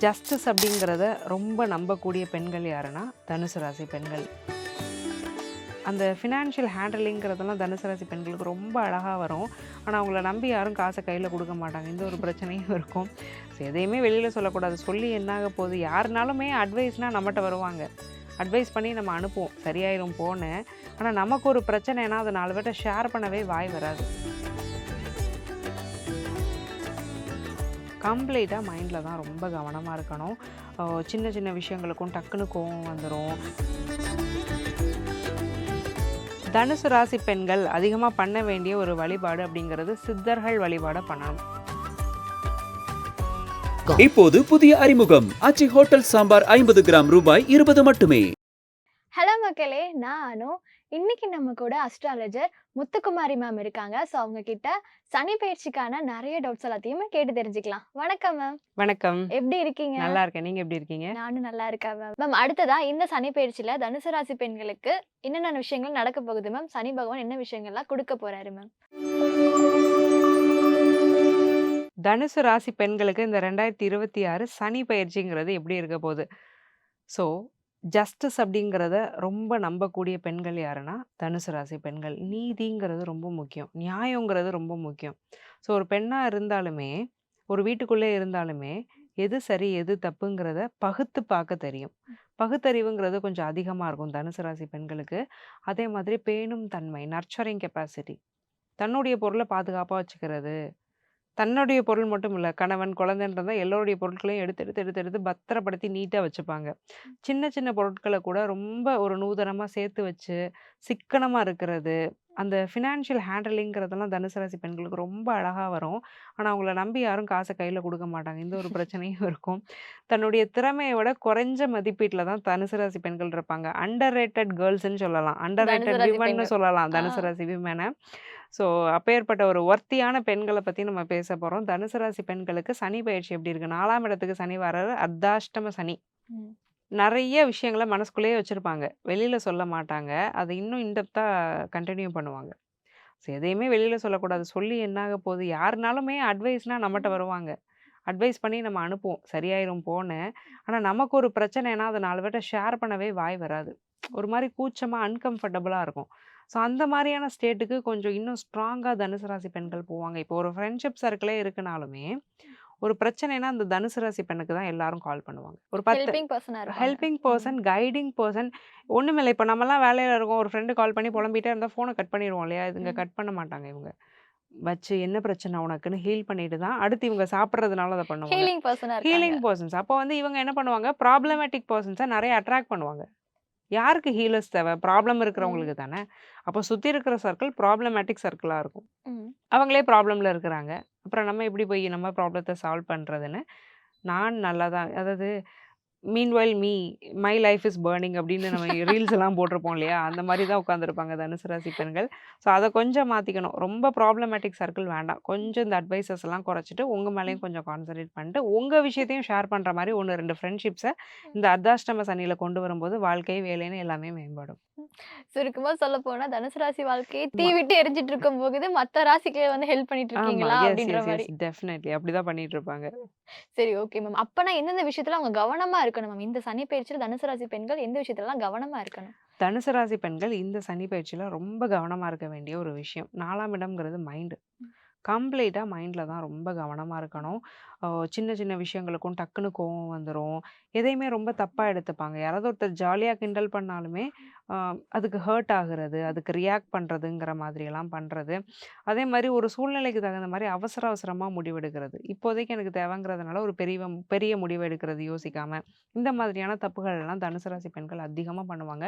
Justice அப்படிங்கிறத ரொம்ப நம்பக்கூடிய பெண்கள் யாருன்னா, தனுசு ராசி பெண்கள். அந்த ஃபினான்ஷியல் ஹேண்டலிங்கிறதெல்லாம் தனுசு ராசி பெண்களுக்கு ரொம்ப அழகா வரும். ஆனா, அவங்கள நம்பி யாரும் காச கையில குடுக்க மாட்டாங்க. இந்த ஒரு பிரச்சனையும் இருக்கும். எதையுமே வெளியில சொல்லக்கூடாது. சொல்லி என்னாக போகுது? யாருனாலுமே அட்வைஸ்னா நம்மட்ட வருவாங்க. அட்வைஸ் பண்ணி நம்ம அனுப்புவோம். சரியாயிரும் போன்னு. ஆனா, நமக்கு ஒரு பிரச்சனைனா, அத 4 பேர்ட்ட ஷேர் பண்ணவே வாய் வராது. கம்ப்ளீட்டா மைண்ட்ல தான் ரொம்ப கவனமா இருக்கணும். சின்ன சின்ன விஷயங்களுக்கும் டக்குனு கோவம் வந்துரும். தனுசு ராசி பெண்கள் அதிகமா பண்ண வேண்டிய ஒரு வழிபாடு அப்படிங்கிறது சித்தர்கள் வழிபாட பண்ணணும். இப்போது புதிய அறிமுகம் ஆச்சி ஹோட்டல் சாம்பார் 50 கிராம் ரூபாய் 20 மட்டுமே. ஹலோ மக்களே! நான் அனு. இன்னைக்கு நம்ம கூட அஸ்ட்ராலஜர் முத்துக்குமாரி மேம் இருக்காங்க. ஸோ அவங்க கிட்ட சனி பயிற்சிக்கான நெறைய டவுட்ஸ் எல்லாத்தையுமே கேட்டு தெரிஞ்சுக்கலாம். வணக்கம் மேம். வணக்கம். எப்படி இருக்கீங்க? நல்லா இருக்கேன். நீங்க எப்படி இருக்கீங்க? நானும் நல்லா இருக்கேன் மேம். மேம் அடுத்ததா இந்த சனி பயிற்சியில தனுசு ராசி பெண்களுக்கு என்னென்ன விஷயங்கள் நடக்க போகுது மேம்? சனி பகவான் என்ன விஷயங்கள்லாம் குடுக்க போறாரு மேம்? தனுசு ராசி பெண்களுக்கு இந்த 2026 சனி பயிற்சிங்கிறது எப்படி இருக்க போகுது? ஸோ, ஜஸ்டிஸ் அப்படிங்கிறத ரொம்ப நம்பக்கூடிய பெண்கள் யாருன்னா, தனுசு ராசி பெண்கள். நீதிங்கிறது ரொம்ப முக்கியம். நியாயங்கிறது ரொம்ப முக்கியம். ஸோ, ஒரு பெண்ணா இருந்தாலுமே, ஒரு வீட்டுக்குள்ளே இருந்தாலுமே, எது சரி, எது தப்புங்கிறத பகுத்து பார்க்க தெரியும். பகுத்தறிவுங்கிறது கொஞ்சம் அதிகமா இருக்கும் தனுசு ராசி பெண்களுக்கு. அதே மாதிரி பேணும் தன்மை, நர்ச்சரிங் கெப்பாசிட்டி. தன்னுடைய பொருள பாதுகாப்பா வச்சுக்கிறது. தன்னுடைய பொருள் மட்டும் இல்ல. கணவன், குழந்தைன்னு இருந்தா எல்லோருடைய பொருட்களையும் எடுத்து, எடுத்து, எடுத்து, எடுத்து பத்திரப்படுத்தி நீட்டா வச்சுப்பாங்க. சின்ன, சின்ன பொருட்கள கூட ரொம்ப ஒரு நூதனமா சேர்த்து வச்சு, சிக்கனமா இருக்கிறது. அந்த ஃபினான்ஷியல் ஹேண்டலிங்கிறதெல்லாம் தனுசு ராசி பெண்களுக்கு ரொம்ப அழகா வரும். ஆனா, அவங்கள நம்பி யாரும் காச கையில குடுக்க மாட்டாங்க. இந்த ஒரு பிரச்சனையும் இருக்கும். தன்னுடைய திறமைய விட குறைஞ்ச மதிப்பீட்ல தான் தனுசு ராசி பெண்கள் இருப்பாங்க. அண்டர் ரேட்டட் கேர்ள்ஸ்ன்னு சொல்லலாம். அண்டர் தனுசு ரேட்டட் ராசி விமன்னு பெண்கள். சொல்லலாம் ஆ. தனுசு ராசி விமன. ஸோ, அப்பேற்பட்ட ஒரு வொர்த்தியான பெண்கள பத்தி நம்ம பேச போறோம். தனுசு ராசி பெண்களுக்கு சனி பயிற்சி எப்படி இருக்கு? 4ஆம் இடத்துக்கு சனி வராரு. அர்த்தாஷ்டம சனி. ம். நெறைய விஷயங்கள மனசுக்குள்ளேயே வச்சிருப்பாங்க. வெளியில சொல்ல மாட்டாங்க. அத இன்னும் இன்டெப்த்தா கன்டின்யூ பண்ணுவாங்க. எதையுமே வெளியில சொல்லக்கூடாது. சொல்லி என்னாக போகுது? யாருனாலுமே அட்வைஸ்னா நம்மட்ட வருவாங்க. அட்வைஸ் பண்ணி நம்ம அனுப்புவோம். சரியாயிரும் போன்னு. ஆனா, நமக்கு ஒரு பிரச்சனைனா, அத 4 பேர்ட்ட ஷேர் பண்ணவே வாய் வராது. ஒரு மாரி கூச்சமா, அன்கம்ஃபர்டபுளா இருக்கும். ஸோ, அந்த மாரியான ஸ்டேட்டுக்கு கொஞ்சம் இன்னும் ஸ்ட்ராங்கா தனுசு ராசி பெண்கள் போவாங்க. இப்போ ஒரு ஃப்ரெண்ட்ஷிப் சர்க்கிளே இருக்குனாலுமே, ஒரு பிரச்சனைனா அந்த தனுசு ராசி பெண்ணுக்கு தான் எல்லாரும் கால் பண்ணுவாங்க. ஒரு 10 ஹெல்பிங் பெர்சனா இருப்பாங்க. ஹெல்பிங் ம். பெர்சன், கைடிங் பெர்சன் ஒண்ணுமில்ல. இப்ப நம்மலாம் வேலையில இருக்கோம். ஒரு ஃப்ரெண்ட் கால் பண்ணி புலம்பிட்டே இருந்தா ஃபோன கட் பண்ணிருவோம் இல்லையா? இதுங்க ம். கட் பண்ண மாட்டாங்க இவங்க. வச்சு என்ன பிரச்சனை உனக்குன்னு ஹீல் பண்ணிட்டு தான், அடுத்து இவங்க சாப்பிடுறதுனால அத பண்ணுவாங்க. ஹீலிங் பெர்சனா இருக்காங்க. Healing persons. அப்போ வந்து இவங்க என்ன பண்ணுவாங்க, ப்ராப்ளமேட்டிக் பெர்சன்ஸ நெறைய அட்ராக்ட் பண்ணுவாங்க. யாருக்கு ஹீலர்ஸ் தேவ? ப்ராப்ளம் ம். இருக்கிறவங்களுக்கு தானே. அப்போ சுத்தி இருக்கிற சர்க்கிள் ப்ராப்ளமேட்டிக் சர்க்கிளா இருக்கும். ம். அவங்களே ப்ராப்ளம்ல இருக்கிறாங்க. அப்புறம் நம்ம எப்படி போய் நம்ம ப்ராப்ளத்த சால்வ் பண்றதுன்னு, நான் நல்லா தான் அதாவது meanwhile me my life is burning அப்படின்னு நம்ம ரீல்ஸ் எல்லாம் போட்டிருப்போம் இல்லையா? அந்த மாரி தான் உட்காந்துருப்பாங்க தனுசு ராசி பெண்கள். ஸோ அத கொஞ்சம் மாத்திக்கணும். ரொம்ப ப்ராப்ளமேட்டிக் சர்க்கிள் வேண்டாம். கொஞ்சம் இந்த அட்வைசஸ் எல்லாம் குறைச்சிட்டு, உங்க மேலயும் கொஞ்சம் கான்சன்ட்ரேட் பண்ணிட்டு, உங்க விஷயத்தையும் ஷேர் பண்ற மாரி 1, 2 ஃப்ரெண்ட்ஷிப்ஸ இந்த அர்த்தாஷ்டம சனியில கொண்டு வரும்போது, வாழ்க்கை, வேலைன்னு எல்லாமே மேம்படும். சுருக்கமா சொல்லப்போனா தனுசு ராசி வாழ்க்கையே தீ ஆமா. விட்டு எரிஞ்சிட்டு இருக்கும் போகுது. மத்த ராசிக்கு வந்து ஹெல்ப் பண்ணிட்டு ஆமா. இருக்கீங்களா? எஸ், அப்படின்ற எஸ், மாரி. எஸ். டெஃபினெட்லி. அப்படிதான் பண்ணிட்டு இருப்பாங்க. சரி, ஓகே மேம். அப்பனா எந்தெந்த விஷயத்துல அவங்க கவனமா இருக்கணும் மேம்? இந்த சனி பயிற்சியில தனுசு ராசி பெண்கள் எந்த விஷயத்துலலாம் கவனமா இருக்கணும்? தனுசு ராசி பெண்கள் இந்த சனி பயிற்சியில ரொம்ப கவனமா இருக்க வேண்டிய ஒரு விஷயம். 4ஆம் இடம்ங்கிறது மைண்ட். கம்ப்ளீட்டா மைண்ட்ல தான் ரொம்ப கவனமா இருக்கணும். சின்ன சின்ன விஷயங்களுக்கும் டக்குனு கோவம் வந்துரும். எதையுமே ரொம்ப தப்பா எடுத்துப்பாங்க. யாராவது ஒருத்தர் ஜாலியா கிண்டல் பண்ணாலுமே, அ அதுக்கு ஹர்ட் ஆகுறது, அதுக்கு ரியாக்ட் பண்றதுங்கிற மாதிரியெல்லாம் பண்றது. அதே மாரி ஒரு சூழ்நிலைக்கு தகுந்த மாரி அவசர அவசரமா முடிவெடுக்கிறது. இப்போதைக்கு எனக்கு தேவைங்கிறதுனால ஒரு பெரிய முடிவு எடுக்கிறது யோசிக்காம. இந்த மாதிரியான தப்புகள் எல்லாம் தனுசு ராசி பெண்கள் அதிகமா பண்ணுவாங்க.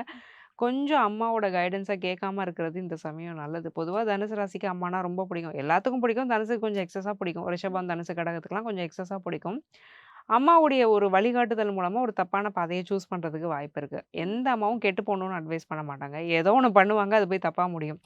கொஞ்சம் அம்மாவோட கைடன்ஸ கேட்காம இருக்கிறது இந்த சமயம் நல்லது. பொதுவா தனுசு ராசிக்கு அம்மானா ரொம்ப பிடிக்கும். எல்லாத்துக்கும் பிடிக்கும். தனுசுக்கு கொஞ்சம் எக்ஸஸா பிடிக்கும். ரிஷபம், தனுசு, கடகத்துக்குலாம் கொஞ்சம் எக்ஸஸா பிடிக்கும். அம்மாவுடைய ஒரு வழிகாட்டுதல் மூலமா ஒரு தப்பான பாதைய சூஸ் பண்றதுக்கு வாய்ப்பு இருக்கு. எந்த அம்மாவும் கெட்டு போணும்னு அட்வைஸ் பண்ண மாட்டாங்க. ஏதோ ஒண்ணு பண்ணுவாங்க. அது போய் தப்பா முடியும்.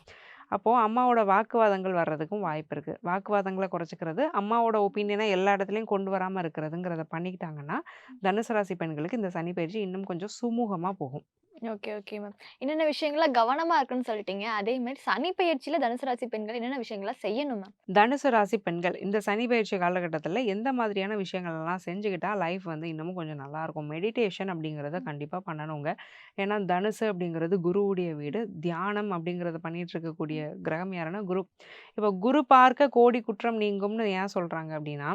அப்போ அம்மாவோட வாக்குவாதங்கள் வர்றதுக்கும் வாய்ப்பு இருக்கு. வாக்குவாதங்கள குறைச்சுக்கிறது, அம்மாவோட ஒப்பீனியன எல்லா இடத்துலயும் கொண்டு வராம இருக்கிறதுங்கிறத பண்ணிக்கிட்டாங்கன்னா, தனுசு ராசி பெண்களுக்கு இந்த சனி பயிற்சி இன்னும் கொஞ்சம் சுமூகமா போகும். Okay, okay ma'am. என்னென்ன விஷயங்கள்ல கவனமா இருக்கணும்னு சொல்லிட்டீங்க. அதே மாரி சனி பெயர்ச்சியில தனுசு ராசி பெண்கள் என்னென்ன விஷயங்கள்லாம் செய்யணும் மேம்? தனுசு ராசி பெண்கள் இந்த சனி பயிற்சி காலகட்டத்தில எந்த மாதிரியான விஷயங்கள்லாம் செஞ்சுக்கிட்டா லைஃப் வந்து இன்னமும் கொஞ்சம் நல்லாயிருக்கும். மெடிடேஷன் அப்படிங்கிறத கண்டிப்பா பண்ணணுங்க. ஏன்னா தனுசு அப்படிங்கிறது குருவுடைய வீடு. தியானம் அப்படிங்கிறத பண்ணிட்டு இருக்கக்கூடிய கிரகம் யாருன்னா குரு. இப்போ குரு பார்க்க கோடி குற்றம் நீங்கும்னு ஏன் சொல்றாங்க அப்படின்னா,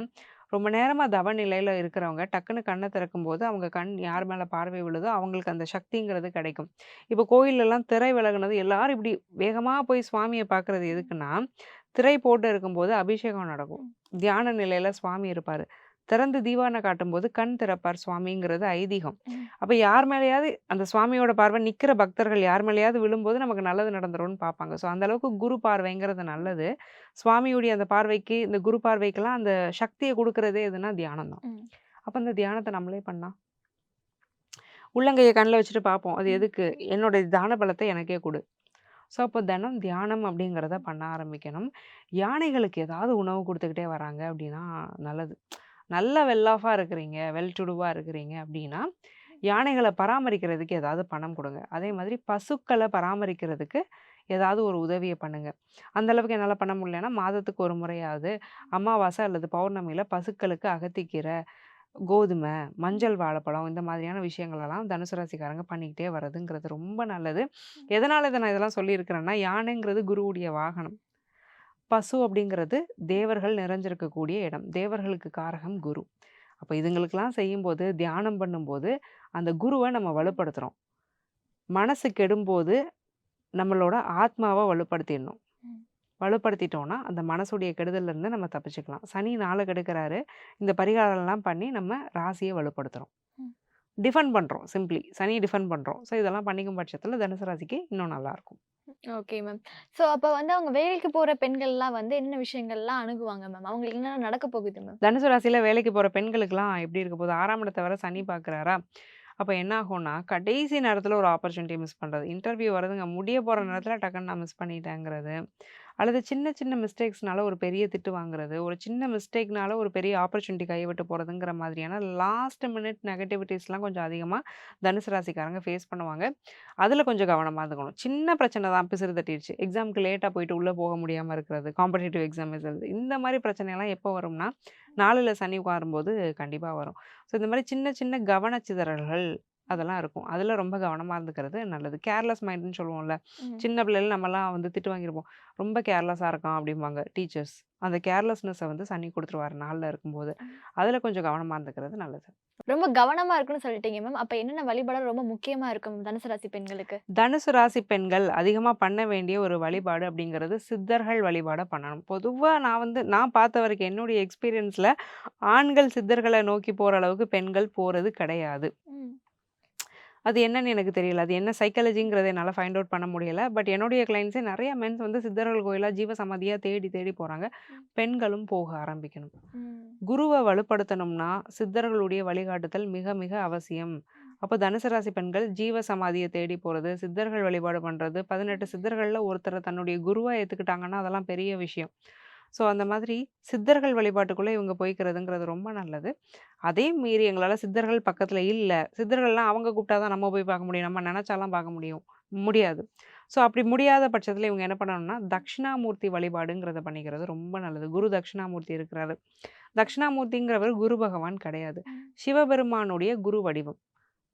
ரொம்ப நேரமா தவ நிலையில இருக்கிறவங்க டக்குனு கண்ண திறக்கும்போது, அவங்க கண் யார் மேல பார்வை விழுதோ அவங்களுக்கு அந்த சக்திங்கிறது கிடைக்கும். இப்போ கோயில்லலாம் திரை விலகுனது எல்லாரும் இப்படி வேகமா போய் சுவாமிய பார்க்குறது எதுக்குன்னா, திரை போட்டு இருக்கும்போது அபிஷேகம் நடக்கும். தியான நிலையில சுவாமி இருப்பாரு. திறந்து தீவான காட்டும்போது கண் திறப்பார் சுவாமிங்கிறது ஐதீகம். ம். அப்ப யார் மேலயாவது அந்த சுவாமியோட பார்வை நிக்கிற பக்தர்கள் யார் மேலயாவது விழும்போது நமக்கு நல்லது நடந்துரும்னு பார்ப்பாங்க. ஸோ அந்த அளவுக்கு குரு பார்வைங்கிறது நல்லது. சுவாமியுடைய அந்த பார்வைக்கு, இந்த குரு பார்வைக்கெல்லாம் அந்த சக்திய குடுக்குறதே எதுன்னா தியானம் தான். ம். அப்ப அந்த தியானத்த நம்மளே பண்ணா உள்ளங்கைய கண்ல வச்சுட்டு பார்ப்போம். அது ம். எதுக்கு? என்னோட தான பலத்த எனக்கே குடு. ஸோ, அப்போ தினம் தியானம் அப்படிங்கிறத பண்ண ஆரம்பிக்கணும். யானைகளுக்கு ஏதாவது உணவு குடுத்துக்கிட்டே வராங்க அப்படின்னா நல்லது. நல்ல வெல் ஆஃபா இருக்கிறீங்க, வெல் டு டூவா இருக்கிறீங்க அப்படின்னா, யானைகள பராமரிக்கிறதுக்கு ஏதாவது பணம் குடுங்க. அதே மாதிரி பசுக்கள பராமரிக்கிறதுக்கு ஏதாவது ஒரு உதவிய பண்ணுங்க. அந்த அளவுக்கு என்னால பண்ண முடியலன்னா, மாதத்துக்கு ஒரு முறையாவது அமாவாசை அல்லது பௌர்ணமியில பசுக்களுக்கு அகத்திக்கீரை, கோதுமை, மஞ்சள் வாழைப்பழம் இந்த மாதிரியான விஷயங்களெல்லாம் தனுசு ராசிக்காரங்க பண்ணிக்கிட்டே வர்றதுங்கிறது ரொம்ப நல்லது. எதனால இத நான் இதெல்லாம் சொல்லியிருக்கிறேன்னா, யானைங்கிறது குருவுடைய வாகனம். பசு அப்படிங்கிறது தேவர்கள் நிறைஞ்சிருக்கக்கூடிய இடம். தேவர்களுக்கு காரகம் குரு. அப்ப இதுங்களுக்கெல்லாம் செய்யும்போது, தியானம் பண்ணும்போது, அந்த குருவ நம்ம வலுப்படுத்துறோம். மனசு கெடும்போது, நம்மளோட ஆத்மாவ வலுப்படுத்திடணும். ம். வலுப்படுத்திட்டோம்னா, அந்த மனசுடைய கெடுதல்லேருந்து நம்ம தப்பிச்சுக்கலாம். சனி நாள கெடுக்கிறாரு. இந்த பரிகாரம்லாம் பண்ணி நம்ம ராசிய வலுப்படுத்துறோம். ம். டிஃபெண்ட் பண்றோம் சிம்ப்ளி. சனிய டிஃபெண்ட் பண்றோம். ஸோ இதெல்லாம் பண்ணிக்கும் பட்சத்தில தனுசு ராசிக்கு இன்னும் நல்லாயிருக்கும். Okay ma'am. ஸோ அப்ப வந்து அவங்க வேலைக்கு போற பெண்கள்லாம் வந்து என்னென்ன விஷயங்கள்லாம் அணுகுவாங்க மேம்? அவங்களுக்கு என்னென்ன நடக்க போகுது மேம்? தனுசு ராசியில வேலைக்கு போற பெண்களுக்கெல்லாம் எப்படி இருக்க போகுது? 6ஆம் இடத்த வேற சனி பார்க்குறாரா? அப்ப என்ன ஆகும்னா, கடைசி நேரத்தில ஒரு ஆப்பர்ச்சுனிட்டிய மிஸ் பண்றது. இன்டர்வியூ வருதுங்க. முடிய போற நேரத்தில டக்குன்னு நான் மிஸ் பண்ணிட்டேங்கிறது. அல்லது சின்ன சின்ன மிஸ்டேக்ஸ்னால ஒரு பெரிய திட்டு வாங்குறது. ஒரு சின்ன மிஸ்டேக்னால ஒரு பெரிய ஆப்பர்ச்சுனிட்டி கைய விட்டு போறதுங்கிற மாதிரியான லாஸ்ட் மினிட் நெகட்டிவிட்டீஸ்லாம் கொஞ்சம் அதிகமா தனுசு ராசிக்காரங்க ஃபேஸ் பண்ணுவாங்க. அதில கொஞ்சம் கவனமா இருந்துக்கணும். சின்ன பிரச்சனை தான் பிசிறு தட்டிருச்சு. எக்ஸாம்க்கு லேட்டா போயிட்டு உள்ள போக முடியாம இருக்கிறது. காம்படிட்டிவ் எக்ஸாம் எழுதுறது. இந்த மாரி பிரச்சனைலாம் எப்போ வரும்னா, 4ல சனி உட்காரும்போது கண்டிப்பா வரும். ஸோ இந்த மாரி சின்ன சின்ன கவனச்சிதறல்கள் அதெல்லாம் இருக்கும். அதில ரொம்ப கவனமா இருந்துக்கிறது நல்லது. கேர்லெஸ் மைண்ட்ன்னு சொல்லுவோம்ல. ம். சின்ன பிள்ளையில நம்மலாம் வந்து திட்டு வாங்கியிருப்போம். ரொம்ப கேர்லெஸ்ஸா இருக்கான் அப்படிம்பாங்க டீச்சர்ஸ். அந்த கேர்லெஸ்னஸ வந்து சனி குடுத்துருவாரு 4ல இருக்கும்போது. அதில கொஞ்சம் கவனமா இருந்துக்கிறது நல்லது. ரொம்ப கவனமா இருக்கணும்னு சொல்லிட்டீங்க மேம். அப்ப என்னென்ன வழிபாடு ரொம்ப முக்கியமா இருக்கும் தனுசு ராசி பெண்களுக்கு? தனுசு ராசி பெண்கள் அதிகமா பண்ண வேண்டிய ஒரு வழிபாடு அப்படிங்கிறது சித்தர்கள் வழிபாட பண்ணணும். பொதுவா நான் பார்த்த வரைக்கும் என்னுடைய எக்ஸ்பீரியன்ஸ்ல ஆண்கள் சித்தர்கள நோக்கி போற அளவுக்கு பெண்கள் போறது கிடையாது. ம். அது என்னன்னு எனக்கு தெரியல. அது என்ன சைக்காலஜிங்கிறத என்னால ஃபைண்ட் அவுட் பண்ண முடியல. பட் என்னுடைய கிளையண்ட்ஸே நெறைய மென்ஸ் வந்து சித்தர்கள் கோயிலா ஜீவ சமாதியா தேடி தேடி போறாங்க. ம். பெண்களும் போக ஆரம்பிக்கணும். ம். குருவ வலுப்படுத்தணும்னா, சித்தர்களுடைய வழிகாட்டுதல் மிக மிக அவசியம். அப்ப தனுசு ராசி பெண்கள் ஜீவ சமாதிய தேடி போறது, சித்தர்கள் வழிபாடு பண்றது, 18 சித்தர்கள்ல ஒருத்தர தன்னுடைய குருவா ஏத்துக்கிட்டாங்கன்னா, அதெல்லாம் பெரிய விஷயம். ஸோ அந்த மாதிரி சித்தர்கள் வழிபாட்டுக்குள்ள இவங்க போய்க்கிறதுங்கிறது ரொம்ப நல்லது. அதே மீறி எங்களால சித்தர்கள் பக்கத்துல இல்ல. சித்தர்கள்லாம் அவங்க கூப்பிட்டா தான் நம்ம போய் பார்க்க முடியும். நம்ம நெனச்சாலாம் பார்க்க முடியும். முடியாது. ஸோ அப்படி முடியாத பட்சத்துல இவங்க என்ன பண்ணணும்னா, தட்சிணாமூர்த்தி வழிபாடுங்கிறத பண்ணிக்கிறது ரொம்ப நல்லது. குரு தட்சிணாமூர்த்தி இருக்கிறாரு. தட்சிணாமூர்த்திங்கிறவர் குரு பகவான் கிடையாது. ம். சிவபெருமானுடைய குரு வடிவம்.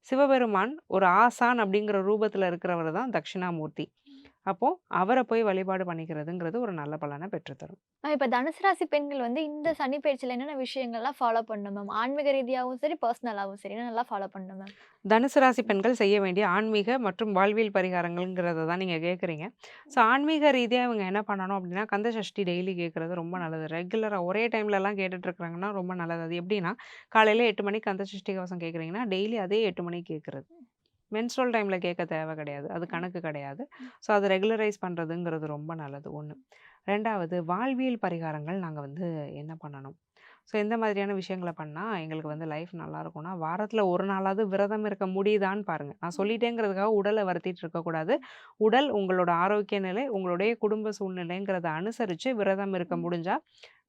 சிவபெருமான் ஒரு ஆசான் அப்படிங்கிற ரூபத்துல இருக்கிறவர் தான் தட்சிணாமூர்த்தி. அப்போ அவர போய் வழிபாடு பண்ணிக்கிறதுங்கிறது ஒரு நல்ல பலன பெற்றுத்தரும். இப்ப தனுசு ராசி பெண்கள் வந்து இந்த சனி பெயர்ச்சியில என்னென்ன விஷயங்கள்லாம் ஃபாலோ பண்ணணும் மேம்? ஆன்மீக ரீதியாவும் சரி, பர்சனலாவும் சரி என்னென்னலாம் ஃபாலோ பண்ணணும் மேம்? தனுசு ராசி பெண்கள் செய்ய வேண்டிய ஆன்மீக மற்றும் வாழ்வியல் பரிகாரங்கள்ங்கிறத தான் நீங்க கேட்குறீங்க. ஸோ ஆன்மீக ரீதியா இவங்க என்ன பண்ணணும் அப்படின்னா, கந்த சஷ்டி டெய்லி கேட்கறது ரொம்ப நல்லது. ரெகுலரா ஒரே டைம்லலாம் கேட்டுட்டு இருக்கிறாங்கன்னா ரொம்ப நல்லது. அது எப்படின்னா, காலையில 8 மணிக்கு கந்த சஷ்டி கவசம் கேட்குறீங்கன்னா, டெய்லி அதே 8 மணிக்கு கேட்கறது. மென்ஸ்ட்ருவல் டைம்ல கேட்க தேவை கிடையாது. அது கணக்கு கிடையாது. ஸோ அத ரெகுலரைஸ் பண்றதுங்கிறது ரொம்ப நல்லது 1. 2வது வாழ்வியல் பரிகாரங்கள் நாங்க வந்து என்ன பண்ணணும்? ஸோ எந்த மாதிரியான விஷயங்கள பண்ணா எங்களுக்கு வந்து லைஃப் நல்லாருக்கும்னா, வாரத்துல 1 நாளாவது விரதம் இருக்க முடியுதான்னு பாருங்க. நான் சொல்லிட்டேங்கிறதுக்காக உடல வருத்திட்டு இருக்கக்கூடாது. உடல் உங்களோட ஆரோக்கிய நிலை, உங்களுடைய குடும்ப சூழ்நிலைங்கிறத அனுசரிச்சு விரதம் இருக்க முடிஞ்சா,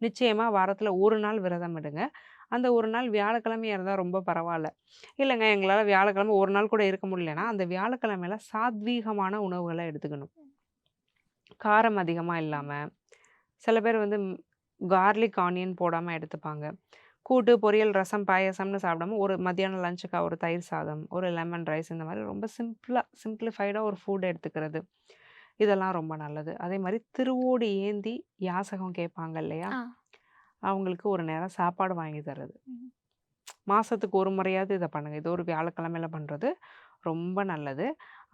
நிச்சயமா வாரத்துல 1 நாள் விரதம் எடுங்க. அந்த ஒரு நாள் வியாழக்கிழமையா இருந்தா ரொம்ப பரவால்ல. இல்லங்க எங்களால வியாழக்கிழமை ஒரு நாள் கூட இருக்க முடியலன்னா, அந்த வியாழக்கிழமையில சாத்வீகமான உணவுகள எடுத்துக்கணும். காரம் அதிகமா இல்லாம, சில பேர் வந்து கார்லிக் ஆனியன் போடாம எடுத்துப்பாங்க. கூட்டு, பொரியல், ரசம், பாயாசம்னு சாப்பிடாம ஒரு மத்தியானம் லஞ்சுக்கா ஒரு தயிர் சாதம், ஒரு லெமன் ரைஸ் இந்த மாரி ரொம்ப சிம்பிளிஃபைடா ஒரு ஃபுட் எடுத்துக்கிறது. இதெல்லாம் ரொம்ப நல்லது. அதே மாரி திருவோடு ஏந்தி யாசகம் கேட்பாங்க இல்லையா? ஆ. அவங்களுக்கு ஒரு நேரம் சாப்பாடு வாங்கி தர்றது. ம். மாசத்துக்கு ஒரு முறையாவது இத பண்ணுங்க. இது ஒரு வியாழக்கிழமையில பண்றது ரொம்ப நல்லது.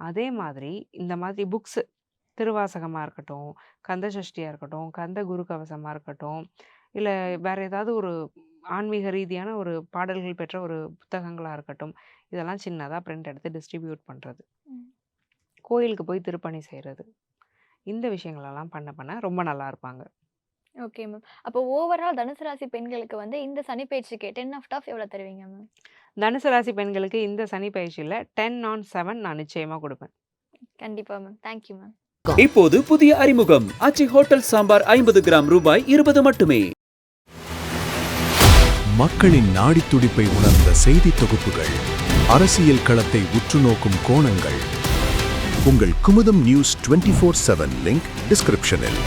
அதே மாதிரி இந்த மாதிரி புக்ஸு திருவாசகமா இருக்கட்டும், கந்த சஷ்டியா இருக்கட்டும், கந்த குரு கவசமா இருக்கட்டும், இல்ல வேற ஏதாவது ஒரு ஆன்மீக ரீதியான ஒரு பாடல்கள் பெற்ற ஒரு புத்தகங்களா இருக்கட்டும், இதெல்லாம் சின்னதா பிரிண்ட் எடுத்து டிஸ்ட்ரிபியூட் பண்றது. ம். கோயிலுக்கு போய் திருப்பணி செய்றது. இந்த விஷயங்களெல்லாம் பண்ண பண்ண ரொம்ப நல்லா இருப்பாங்க. Okay ma'am. அப்போ ஓவரால் தனுசு ராசி பெண்களுக்கு வந்து இந்த சனி பெயர்ச்சிக்கு 10 ஆஃப் டாப் எவ்வளோ தருவீங்க மேம்? தனுசு ராசி பெண்களுக்கு இந்த சனி பயிற்சியில 10/7 நான் நிச்சயமா குடுப்பேன். கண்டிப்பா மேம். Thank you ma'am. இப்போது புதிய அறிமுகம் ஆச்சி ஹோட்டல் சாம்பார் 50 கிராம் ரூபாய் 20 மட்டுமே. மக்களின் நாடித் துடிப்பை உணர்ந்த செய்தி தொகுப்புகள், அரசியல் களத்தை உற்றுநோக்கும் கோணங்கள். உங்கள் குமுதம் நியூஸ் 24/7 லிங்க் டிஸ்கிரிப்ஷனில்.